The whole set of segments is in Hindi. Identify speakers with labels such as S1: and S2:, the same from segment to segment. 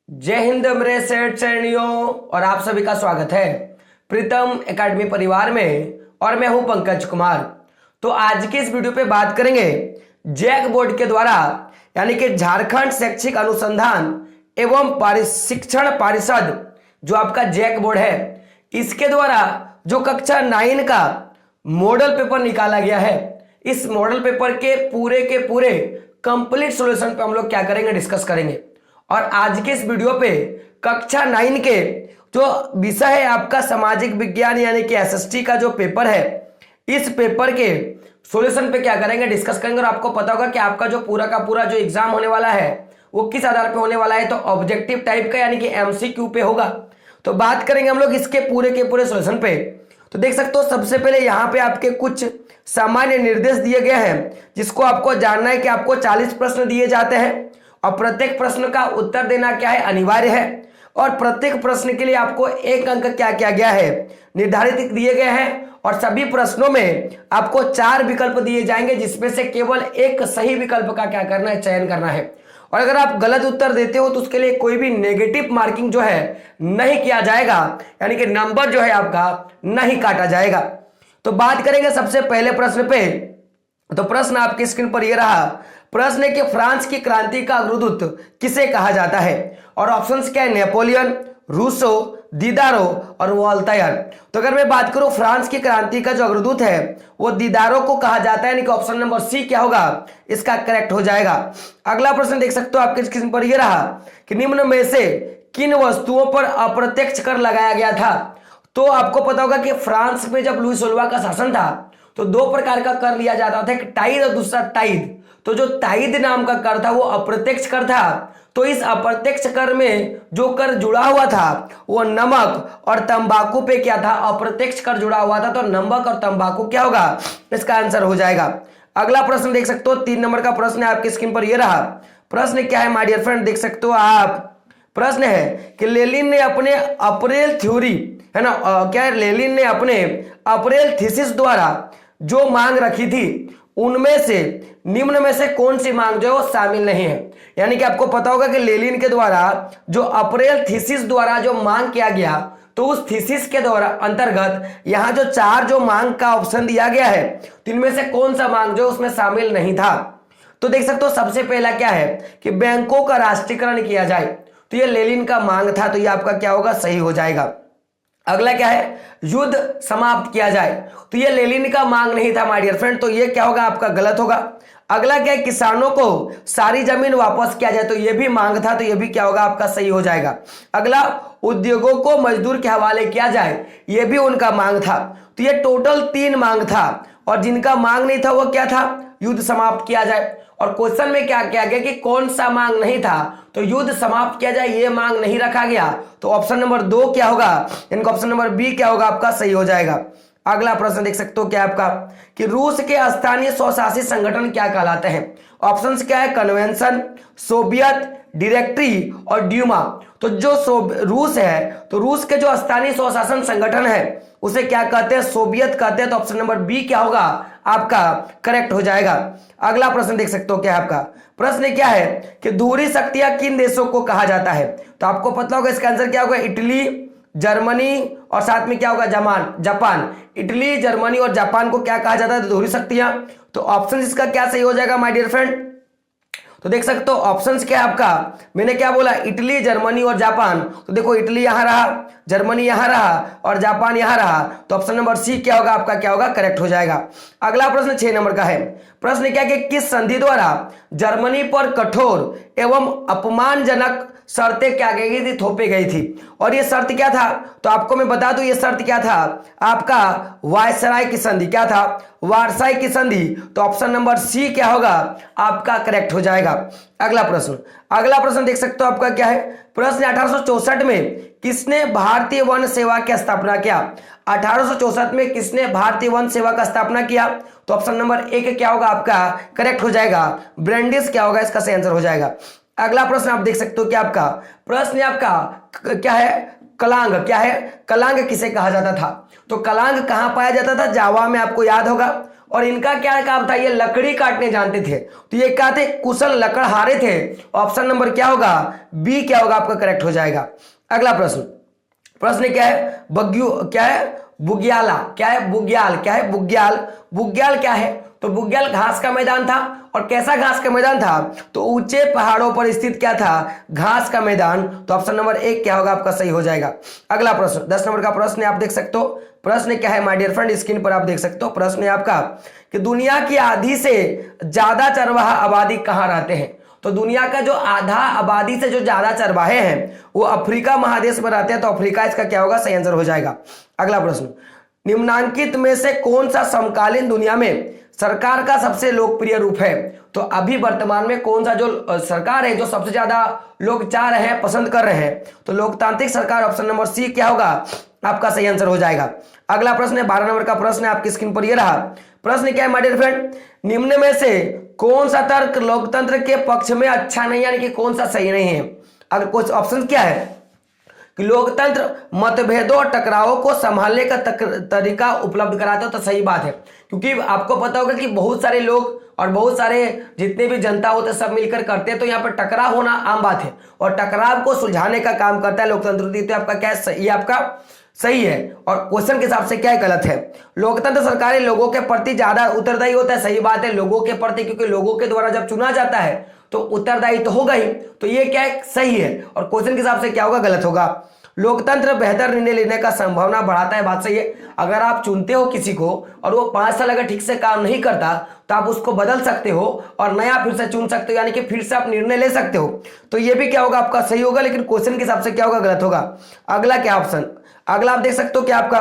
S1: जय हिंद मेरे सेठ श्रेणियों और आप सभी का स्वागत है प्रीतम एकेडमी परिवार में। और मैं हूं पंकज कुमार। तो आज के इस वीडियो पे बात करेंगे जैक बोर्ड के द्वारा यानी कि झारखंड शैक्षिक अनुसंधान एवं प्रशिक्षण परिषद जो आपका जैक बोर्ड है, इसके द्वारा जो कक्षा 9 का मॉडल पेपर निकाला गया है, इस मॉडल पेपर के पूरे कंप्लीट सॉल्यूशन पे हम लोग क्या करेंगे, डिस्कस करेंगे। और आज के इस वीडियो पे कक्षा 9 के जो विषय है आपका सामाजिक विज्ञान यानी कि एसएसटी का जो पेपर है, इस पेपर के सॉल्यूशन पे क्या करेंगे, डिस्कस करेंगे। और आपको पता होगा कि आपका जो पूरा का पूरा जो एग्जाम होने वाला है वो किस आधार पे होने वाला है, तो ऑब्जेक्टिव टाइप का यानी कि एमसीक्यू पे होगा। तो बात करेंगे हम लोग इसके पूरे के पूरे सॉल्यूशन पे। तो देख सकते हो सबसे पहले यहाँ पे आपके कुछ सामान्य निर्देश दिए गए हैं जिसको आपको जानना है कि आपको 40 प्रश्न दिए जाते हैं और प्रत्येक प्रश्न का उत्तर देना क्या है, अनिवार्य है। और प्रत्येक प्रश्न के लिए आपको 1 अंक क्या किया गया है, निर्धारित दिए गए हैं। और सभी प्रश्नों में आपको 4 विकल्प दिए जाएंगे जिसमें से केवल एक सही विकल्प का क्या करना है, चयन करना है। और अगर आप गलत उत्तर देते हो तो उसके लिए कोई भी नेगेटिव मार्किंग जो है नहीं किया जाएगा, यानी कि नंबर जो है आपका नहीं काटा जाएगा। तो बात करेंगे सबसे पहले प्रश्न पे। तो प्रश्न आपकी स्क्रीन पर यह रहा। प्रश्न है कि फ्रांस की क्रांति का अग्रदूत किसे कहा जाता है? और ऑप्शंस क्या है, नेपोलियन, रूसो, दिदारो और वोल्टायर। तो अगर मैं बात करूं फ्रांस की क्रांति का जो अग्रदूत है वो दिदारो को कहा जाता है, यानी कि ऑप्शन नंबर सी क्या होगा, इसका करेक्ट हो जाएगा। अगला प्रश्न देख सकते हो आपके स्क्रीन पर यह रहा कि निम्न में से किन वस्तुओं पर अप्रत्यक्ष कर लगाया गया था? तो आपको पता होगा कि फ्रांस में जब लुई 16 का शासन था तो 2 प्रकार का कर लिया जाता था, एक टाइद और दूसरा टाइद। तो जो टाइद नाम का कर था वो अप्रत्यक्ष कर था। तो इस अप्रत्यक्ष कर में जो कर जुड़ा हुआ था वो नमक और तंबाकू पे क्या था, अप्रत्यक्ष कर जुड़ा हुआ था। तो नमक और तंबाकू क्या होगा, इसका आंसर हो जाएगा। अगला प्रश्न देख सकते हो 3 नंबर का प्रश्न है आपकी स्क्रीन पर यह रहा। प्रश्न क्या है माय डियर फ्रेंड, देख सकते हो आप। प्रश्न है कि लेनिन ने अपने अप्रैल थ्योरी है ना, क्या है, लेनिन ने अपने अप्रैल थीसिस द्वारा जो मांग रखी थी उनमें से निम्न में से कौन सी मांग जो है वो शामिल नहीं है। यानी कि आपको पता होगा कि लेनिन के द्वारा जो अप्रैल थीसिस द्वारा जो मांग किया गया, तो उस थीसिस के द्वारा अंतर्गत यहां जो 4 जो मांग का ऑप्शन दिया गया है, तो इनमें से कौन सा मांग जो उसमें शामिल नहीं था। तो देख सकते हो सबसे पहला क्या है कि बैंकों का राष्ट्रीयकरण किया जाए, तो ये लेनिन का मांग था, तो ये आपका क्या होगा, सही हो जाएगा। अगला क्या है, युद्ध समाप्त किया जाए, तो ये लेनिन का मांग नहीं था माय डियर फ्रेंड, तो ये क्या होगा, आपका गलत होगा। अगला क्या है, किसानों को सारी जमीन वापस किया जाए, तो ये भी मांग था, तो ये भी क्या होगा, आपका सही हो जाएगा। अगला, उद्योगों को मजदूर के हवाले किया जाए, ये भी उनका मांग था। तो ये टोटल 3 मांग था। और जिनका मांग नहीं था वो क्या था, युद्ध समाप्त किया जाए। और क्वेश्चन में क्या किया गया कि कौन सा मांग नहीं था, तो युद्ध समाप्त किया जाए ये मांग नहीं रखा गया। तो ऑप्शन नंबर 2 क्या होगा, इनका ऑप्शन नंबर बी क्या होगा, आपका सही हो जाएगा। अगला प्रश्न देख सकते हो क्या आपका कि रूस के स्थानीय स्वशासित संगठन क्या कहलाते हैं? ऑप्शंस क्या है, कन्वेंशन, सोवियत, डायरेक्टरी और ड्यूमा। तो जो रूस है, तो रूस के जो स्थानीय स्वशासन संगठन है उसे क्या कहते हैं, सोवियत कहते हैं। तो ऑप्शन नंबर बी क्या होगा, आपका करेक्ट हो जाएगा। अगला प्रश्न देख सकते हो क्या है आपका। प्रश्न क्या है कि धुरी शक्तियां किन देशों को कहा जाता है? तो आपको पता होगा इसका आंसर क्या होगा, इटली, जर्मनी और साथ में क्या होगा, जापान। इटली, जर्मनी और जापान को क्या कहा जाता है, धुरी शक्तियां। तो ऑप्शन इसका क्या सही हो जाएगा माय डियर फ्रेंड। तो देख सकते हो ऑप्शंस क्या है आपका, मैंने क्या बोला, इटली, जर्मनी और जापान। तो देखो इटली यहां रहा, जर्मनी यहां रहा और जापान यहां रहा। तो ऑप्शन नंबर सी क्या होगा, आपका क्या होगा, करेक्ट हो जाएगा। अगला प्रश्न 6 नंबर का है। प्रश्न क्या कि किस संधि द्वारा जर्मनी पर कठोर एवं अपमानजनक शर्तें क्या गई थी, थोपी गई थी? और ये शर्त क्या था, तो आपको मैं बता दूं ये शर्त क्या था, आपका वायसराय की संधि। क्या था, वारसाई की संधि। तो ऑप्शन नंबर सी क्या होगा, आपका करेक्ट हो जाएगा। अगला प्रश्न देख सकते हो आपका क्या है। प्रश्न 1864 में किसने भारतीय वन सेवा की स्थापना किया? 1864 में किसने भारतीय वन सेवा का स्थापना किया? तो ऑप्शन नंबर 1 क्या होगा, आपका करेक्ट हो जाएगा, ब्रेंडिस क्या होगा, इसका सही आंसर हो जाएगा। अगला प्रश्न आप देख सकते हो कि आपका प्रश्न आपका क्या है, कलांग। क्या है, कलांग किसे कहा जाता था? तो कलांग कहां पाया जाता था, जावा में, आपको याद होगा। और इनका क्या काम था, ये लकड़ी काटने जानते थे, तो ये क्या थे, कुशल लकड़हारे थे। ऑप्शन नंबर क्या होगा, बी क्या होगा आपका करेक्ट हो जाएगा। अगला प्रश्न, प्रश्न क्या है, क्या है, बुग्याला, क्या है, बुग्याल, क्या है, बुग्याल। बुग्याल क्या है, तो बुग्याल घास का मैदान था। और कैसा घास का मैदान था, तो ऊंचे पहाड़ों पर स्थित क्या था, घास का मैदान। तो ऑप्शन नंबर 1 क्या होगा आपका सही हो जाएगा। अगला प्रश्न 10 नंबर का प्रश्न आप देख सकते हो। प्रश्न क्या है माय डियर फ्रेंड, स्क्रीन पर आप देख सकते हो। प्रश्न है आपका कि दुनिया की आधी से ज्यादा चरवाहा आबादी कहां रहते हैं। तो दुनिया का जो आधा आबादी से जो ज्यादा चरवाहे हैं वो अफ्रीका महादेश में रहते हैं। तो अफ्रीका इसका क्या होगा, सही आंसर हो जाएगा। अगला प्रश्न, निम्नांकित में से कौन सा समकालीन दुनिया में सरकार का सबसे लोकप्रिय रूप है। तो अभी वर्तमान में कौन सा जो सरकार है जो सबसे ज्यादा लोग चाह रहे हैं, पसंद कर रहे हैं, तो लोकतांत्रिक सरकार। ऑप्शन नंबर सी क्या होगा आपका सही आंसर हो जाएगा। अगला प्रश्न है 12 नंबर का प्रश्न है आपकी स्क्रीन पर ये रहा। प्रश्न क्या है माय डियर फ्रेंड, निम्न में से कौन सा तर्क लोकतंत्र के पक्ष में अच्छा नहीं, यानी कि कौन सा सही नहीं है। अगर कुछ ऑप्शन क्या है कि लोकतंत्र मतभेदों और टकरावों को संभालने का तरीका उपलब्ध कराता है, तो सही बात है। क्योंकि आपको पता होगा कि बहुत सारे लोग और बहुत सारे जितने भी जनता होते हैं सब मिलकर करते हैं, तो यहाँ पर टकराव होना आम बात है और टकराव को सुलझाने का काम करता है लोकतंत्र। तो आपका क्या है, ये आपका सही है। और क्वेश्चन के हिसाब से क्या गलत है, लोकतंत्र सरकारें लोगों के प्रति ज्यादा उत्तरदायी होता है। सही बात है, लोगों के प्रति, क्योंकि लोगों के द्वारा जब चुना जाता है तो उत्तरदायी तो होगा ही। तो ये क्या है, सही है। और क्वेश्चन के हिसाब से क्या होगा, गलत होगा। लोकतंत्र बेहतर निर्णय लेने का संभावना बढ़ाता है, बात सही है। अगर आप चुनते हो किसी को और वो 5 साल अगर ठीक से काम नहीं करता तो आप उसको बदल सकते हो और नया फिर से चुन सकते हो, यानी कि फिर से आप निर्णय ले सकते हो। तो ये भी क्या होगा आपका सही होगा, लेकिन क्वेश्चन के हिसाब से क्या होगा, गलत होगा। अगला क्या ऑप्शन, अगला आप देख सकते हो क्या आपका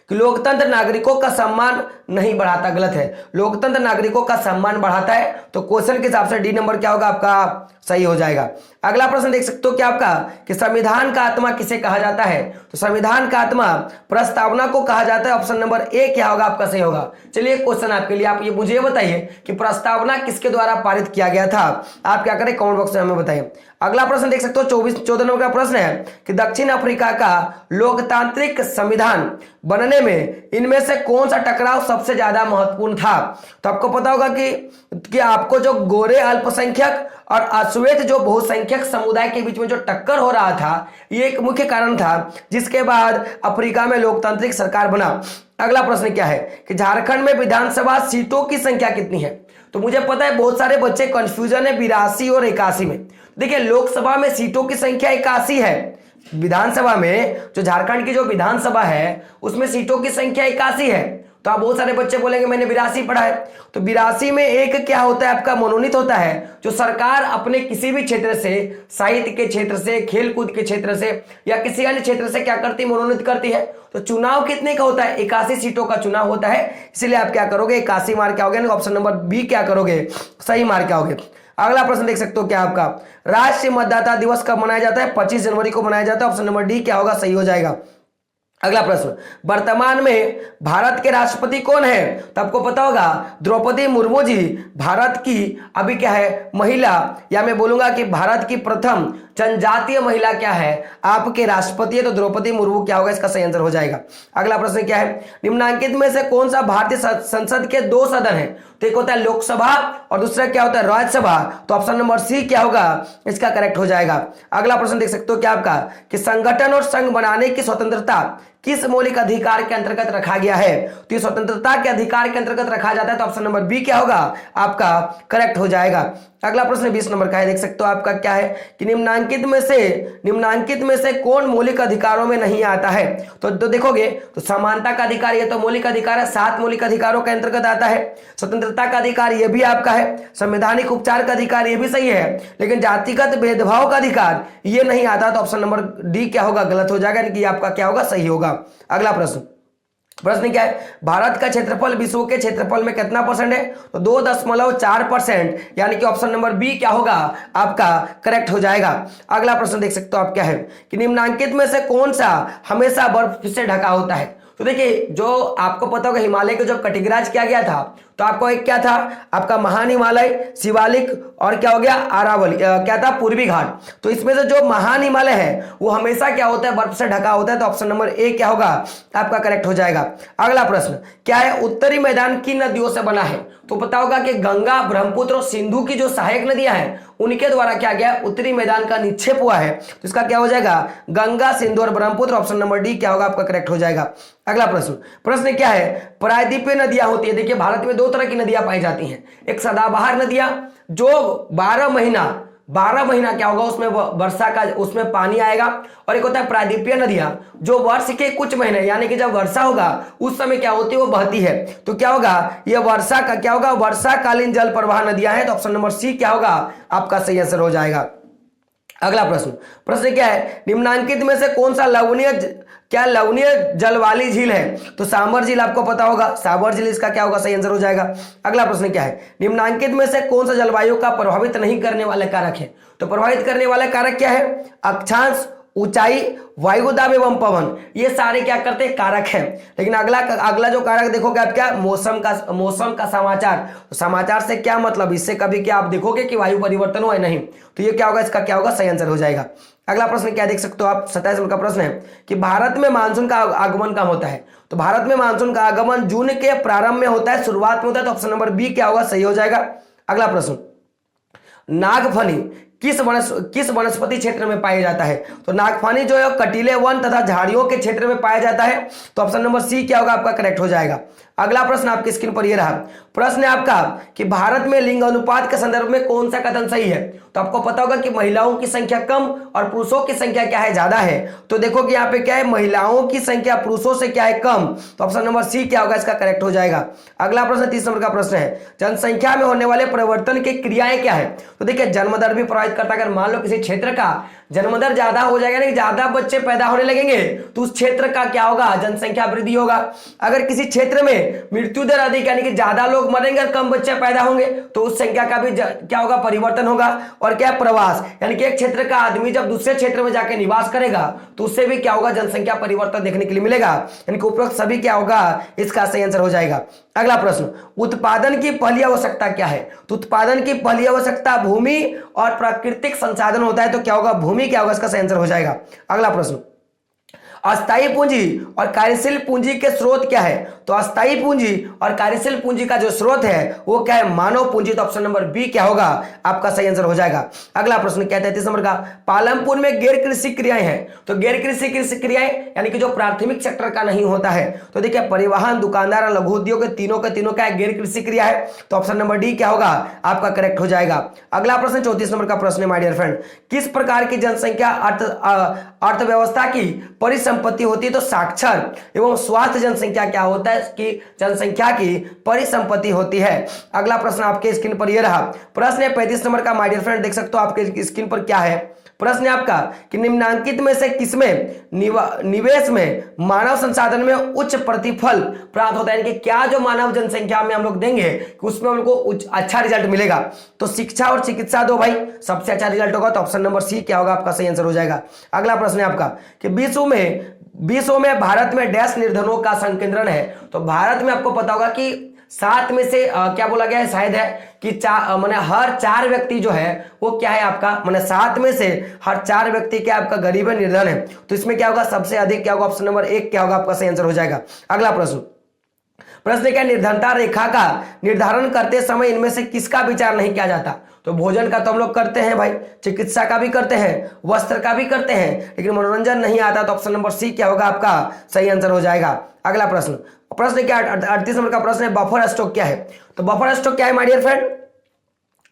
S1: कि लोकतंत्र नागरिकों का सम्मान नहीं बढ़ाता, गलत है। लोकतंत्र नागरिकों का सम्मान बढ़ाता है। तो क्वेश्चन के हिसाब से डी नंबर क्या होगा आपका सही हो जाएगा। अगला प्रश्न देख सकते हो क्या आपका कि संविधान का आत्मा किसे कहा जाता है। तो संविधान का आत्मा प्रस्तावना को कहा जाता है। ऑप्शन नंबर ए क्या होगा आपका सही होगा। चलिए क्वेश्चन आपके लिए, आप ये मुझे बताइए कि प्रस्तावना किसके द्वारा पारित किया गया था। आप क्या करें, कमेंट बॉक्स में हमें बताइए। अगला प्रश्न देख सकते हो 14 नंबर का प्रश्न है कि दक्षिण अफ्रीका का लोकतांत्रिक संविधान बनने में इनमें से कौन सा टकराव सबसे ज्यादा महत्वपूर्ण था। तो आपको पता होगा कि आपको जो गोरे अल्पसंख्यक और अश्वेत जो बहुसंख्यक समुदाय के बीच में जो टक्कर हो रहा था, ये एक मुख्य कारण था जिसके बाद अफ्रीका में लोकतांत्रिक सरकार बना। अगला प्रश्न क्या है कि झारखंड में विधानसभा सीटों की संख्या कितनी है। तो मुझे पता है बहुत सारे बच्चे कंफ्यूजन है 82 और 81 में। देखिए लोकसभा में सीटों की संख्या 81 है, विधानसभा में जो झारखंड की जो विधानसभा है उसमें सीटों की संख्या 81 है। तो आप बहुत सारे बच्चे बोलेंगे मैंने 82 पढ़ा है। तो 82 में एक क्या होता है आपका मनोनीत होता है, जो सरकार अपने किसी भी क्षेत्र से, साहित्य के क्षेत्र से, खेलकूद के क्षेत्र से या किसी अन्य क्षेत्र से क्या करती है, मनोनीत करती है। तो चुनाव कितने का होता है, 81 सीटों का चुनाव होता है। इसलिए आप क्या करोगे, 81 मार्क क्या होगे, ऑप्शन नंबर बी क्या करोगे, सही मार्क क्या होगे। अगला प्रश्न देख सकते हो क्या आपका राष्ट्रीय मतदाता दिवस कब मनाया जाता है, 25 जनवरी को मनाया जाता है। ऑप्शन नंबर डी क्या होगा, सही हो जाएगा। अगला प्रश्न, वर्तमान में भारत के राष्ट्रपति कौन है। तो आपको पता होगा द्रौपदी मुर्मू जी भारत की अभी क्या है महिला, या मैं बोलूंगा कि भारत की प्रथम जनजातीय महिला क्या है आपके राष्ट्रपति है। तो द्रौपदी मुर्मू क्या होगा, इसका सही आंसर हो जाएगा। अगला प्रश्न क्या है, निम्नांकित में से कौन सा भारतीय संसद के 2 सदन है। तो एक होता है लोकसभा और दूसरा क्या होता है राज्यसभा। तो ऑप्शन नंबर सी क्या होगा, इसका करेक्ट हो जाएगा। अगला प्रश्न देख सकते हो क्या आपका कि संगठन और संघ बनाने की स्वतंत्रता किस मौलिक अधिकार के अंतर्गत रखा गया है। तो ये स्वतंत्रता के अधिकार के अंतर्गत रखा जाता है। तो ऑप्शन नंबर बी क्या होगा आपका करेक्ट हो जाएगा। अगला प्रश्न 20 नंबर का है, देख सकते हो आपका क्या है कि निम्नांकित में से कौन मौलिक अधिकारों में नहीं आता है। तो देखोगे तो समानता का अधिकार ये तो मौलिक अधिकार है, 7 मौलिक अधिकारों के अंतर्गत आता है। स्वतंत्रता का अधिकार ये भी आपका है, संवैधानिक उपचार का अधिकार ये भी सही है, लेकिन जातिगत भेदभाव का अधिकार ये नहीं आता। तो ऑप्शन नंबर डी क्या होगा, गलत हो जाएगा, यानी कि आपका क्या होगा, सही होगा। अगला प्रश्न क्या है, भारत का क्षेत्रफल विश्व के क्षेत्रफल में कितना परसेंट है। तो 2.4%, यानी कि ऑप्शन नंबर बी क्या होगा आपका करेक्ट हो जाएगा। अगला प्रश्न देख सकते हो आप क्या है कि निम्नांकित में से कौन सा हमेशा बर्फ से ढका होता है। तो देखिए जो आपको पता होगा हिमालय को जब कैटेगराइज किया गया था तो आपको एक क्या था, आपका महान हिमालय, शिवालिक और क्या हो गया अरावली, क्या था पूर्वी घाट। तो इसमें से जो महान हिमालय है वो हमेशा क्या होता है, बर्फ से ढका होता है। तो ऑप्शन नंबर ए क्या होगा आपका करेक्ट हो जाएगा। अगला प्रश्न क्या है, उत्तरी मैदान किन नदियों से बना है? तो पता होगा कि गंगा, ब्रह्मपुत्र और सिंधु की जो सहायक नदियां हैं उनके द्वारा क्या गया उत्तरी मैदान का निक्षेप हुआ है। तो इसका क्या हो जाएगा, गंगा, सिंधु और ब्रह्मपुत्र। ऑप्शन नंबर डी क्या होगा आपका करेक्ट हो जाएगा। अगला प्रश्न क्या है, प्रायद्वीपीय नदियां होती है। देखिए भारत में दो तरह की नदियां पाई जाती हैं, एक सदाबहार नदियां जो 12 महीना क्या होगा उसमें वर्षा का उसमें पानी आएगा, और एक होता है प्रायद्वीपीय नदियां जो वर्ष के कुछ महीने यानी कि जब वर्षा होगा उस समय क्या होती है वो बहती है। तो क्या होगा ये वर्षा का क्या होगा, वर्षाकालीन जल प्रवाह नदियां हैं। तो ऑप्शन नंबर सी क्या होगा आपका सही आंसर हो जाएगा। अगला प्रश्न क्या है, निम्नांकित में से कौन सा लवणीय जल वाली झील है? तो सांबर झील आपको पता होगा, सांबर झील इसका क्या होगा सही आंसर हो जाएगा। अगला प्रश्न क्या है, निम्नांकित में से कौन सा जलवायु का प्रभावित नहीं करने वाले कारक है? तो प्रभावित करने वाले कारक क्या है, अक्षांश, ऊंचाई, वायुदाब एवं पवन, ये सारे क्या करते हैं कारक हैं। लेकिन अगला जो कारक देखोगे आप क्या, मौसम का समाचार। तो समाचार से क्या मतलब, इससे कभी क्या आप देखोगे कि वायु परिवर्तन हुआ है नहीं। तो ये क्या होगा, इसका क्या होगा सही आंसर हो जाएगा। अगला प्रश्न क्या देख सकते हो आप, 27 नंबर का प्रश्न है कि भारत में मानसून का आगमन कब होता है? तो भारत में मानसून का आगमन जून के प्रारंभ में होता है, शुरुआत में होता है। तो ऑप्शन नंबर बी क्या होगा सही हो जाएगा। अगला प्रश्न, नागफनी किस वनस्पति क्षेत्र में पाया जाता है? तो नागफनी जो है कटीले वन तथा झाड़ियों के क्षेत्र में पाया जाता है। तो ऑप्शन नंबर सी क्या होगा आपका करेक्ट हो जाएगा। अगला प्रश्न आपकी स्क्रीन पर यह रहा, प्रश्न है आपका कि भारत में लिंग अनुपात के संदर्भ में कौन सा कथन सही है? तो आपको पता होगा कि महिलाओं की संख्या कम और पुरुषों की संख्या क्या है ज्यादा है। तो देखो कि यहाँ पे क्या है, महिलाओं की संख्या पुरुषों से क्या है कम। तो ऑप्शन नंबर सी क्या होगा इसका करेक्ट हो जाएगा। अगला प्रश्न 30 नंबर का प्रश्न है, जनसंख्या में होने वाले परिवर्तन की क्रियाएं क्या है? तो देखिए जन्म दर भी प्रभावित करता है। अगर मान लो किसी क्षेत्र का जन्म दर ज्यादा हो जाएगा, नहीं ज्यादा बच्चे पैदा होने लगेंगे तो उस क्षेत्र का क्या होगा, जनसंख्या वृद्धि होगा। अगर किसी क्षेत्र में मृत्यु दर अधिक यानी कि ज्यादा लोग मरेंगे और कम बच्चे पैदा होंगे तो उस संख्या का भी क्या होगा परिवर्तन होगा। और क्या प्रवास यानी कि एक क्षेत्र का आदमी जब दूसरे क्षेत्र में जाकर निवास करेगा तो उससे भी क्या होगा जनसंख्या परिवर्तन देखने के लिए मिलेगा। यानी कि उपरोक्त सभी क्या होगा इसका सही आंसर हो जाएगा। अगला प्रश्न, उत्पादन की पहली आवश्यकता क्या है? तो उत्पादन की पहली आवश्यकता भूमि और प्राकृतिक संसाधन होता है। तो क्या होगा भूमि क्या होगा इसका सही आंसर हो जाएगा। अगला प्रश्न, अस्थायी पूंजी और कार्यशील पूंजी के स्रोत क्या है? तो अस्थायी पूंजी और कार्यशील पूंजी का जो स्रोत है वो क्या है, मानव पूंजी। तो ऑप्शन नंबर बी क्या होगा आपका सही आंसर हो जाएगा। अगला प्रश्न क्या है 33 नंबर का, पालमपुर में गैर कृषि क्रियाएं हैं। तो गैर कृषि क्रियाएं यानी कि जो प्राथमिक सेक्टर का नहीं होता है। तो देखिए परिवहन, दुकानदार, लघु उद्योग के तीनों क्या है गैर कृषि क्रिया है। तो ऑप्शन नंबर डी क्या होगा आपका करेक्ट हो जाएगा। अगला प्रश्न 34 नंबर का प्रश्न है माय डियर फ्रेंड, किस प्रकार की जनसंख्या अर्थव्यवस्था की परिसंपत्ति होती है? तो साक्षर एवं स्वास्थ्य जनसंख्या क्या होता है कि जनसंख्या की परिसंपत्ति होती है। अगला प्रश्न आपके स्क्रीन पर यह रहा, प्रश्न है 35 नंबर का माय डियर फ्रेंड, देख सकते हो आपके स्क्रीन पर क्या है। प्रश्न है आपका कि निम्नांकित में से किसमें निवेश में मानव संसाधन में उच्च प्रतिफल प्राप्त होता है? यानी कि क्या जो मानव जनसंख्या में हम लोग देंगे कि उसमें हमको अच्छा रिजल्ट मिलेगा? तो शिक्षा और चिकित्सा दो भाई सबसे अच्छा रिजल्ट होगा। तो ऑप्शन नंबर सी क्या होगा आपका सही आंसर हो जाएगा। अगला प्रश्न है आपका कि विश्व में भारत में डैश निर्धनों का संकेंद्रण है। तो भारत में आपको पता होगा कि 7 में से क्या बोला गया है शायद है कि माने हर 4 व्यक्ति जो है वो क्या है आपका माने 7 में से हर 4 व्यक्ति क्या आपका गरीब है, निर्धन है। तो इसमें क्या होगा सबसे अधिक क्या होगा, ऑप्शन नंबर 1 क्या होगा आपका सही आंसर हो जाएगा। अगला प्रश्न क्या, निर्धनता रेखा का निर्धारण करते समय इनमें से किसका विचार नहीं किया जाता? तो भोजन का तो हम लोग करते हैं भाई, चिकित्सा का भी करते हैं, वस्त्र का भी करते हैं, लेकिन मनोरंजन नहीं आता। तो ऑप्शन नंबर सी क्या होगा आपका सही आंसर हो जाएगा। अगला प्रश्न क्या 38 नंबर का प्रश्न है, बफर स्टॉक क्या है? तो बफर स्टॉक क्या है माय डियर फ्रेंड?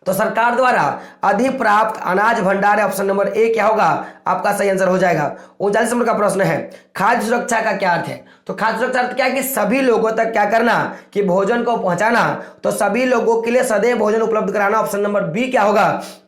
S1: तो सरकार द्वारा अधिप्राप्त अनाज भंडार है। ऑप्शन नंबर ए क्या होगा आपका सही आंसर हो जाएगा। 39 नंबर का प्रश्न है, खाद्य सुरक्षा का क्या अर्थ है? तो खाद्य सुरक्षा अर्थ क्या है कि सभी लोगों तक क्या करना कि भोजन को पहुंचाना। तो सभी लोगों के लिए सदैव भोजन उपलब्ध कराना। ऑप्शन नंबर बी क्या होगा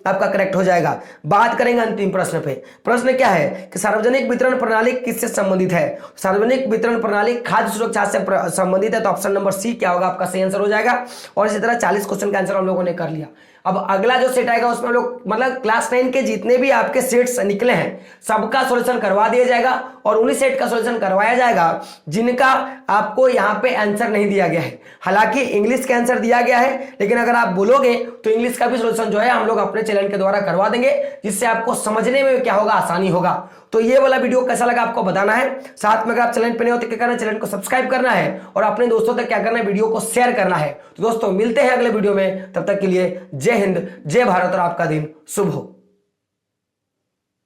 S1: आपका करेक्ट हो जाएगा। बात करेंगे अंतिम प्रश्न पे। प्रश्न क्या है कि सार्वजनिक वितरण प्रणाली किससे संबंधित है? सार्वजनिक वितरण प्रणाली खाद्य सुरक्षा से संबंधित है। तो ऑप्शन नंबर सी क्या होगा आपका सही आंसर हो जाएगा। और इसी तरह 40 क्वेश्चन का आंसर हम लोगों ने कर लिया। अब अगला जो सेट आएगा उसमें लोग मतलब क्लास 9 के जितने भी आपके सेट्स निकले हैं सबका सॉल्यूशन करवा दिया जाएगा और उन्हीं सेट का सॉल्यूशन करवाया जाएगा जिनका आपको यहाँ पे आंसर नहीं दिया गया है। हालांकि इंग्लिश का आंसर दिया गया है, लेकिन अगर आप बोलोगे तो इंग्लिश का भी सॉल्यूशन जो है हम लोग अपने चैनल के द्वारा करवा देंगे, जिससे आपको समझने में क्या होगा, आसानी होगा। तो ये वाला वीडियो कैसा लगा आपको बताना है। साथ में अगर आप चैनल पे नहीं हो तो क्या करना है, चैनल को सब्सक्राइब करना है और अपने दोस्तों तक क्या करना है, वीडियो को शेयर करना है। तो दोस्तों मिलते हैं अगले वीडियो में, तब तक के लिए जय हिंद, जय भारत और आपका दिन शुभ हो।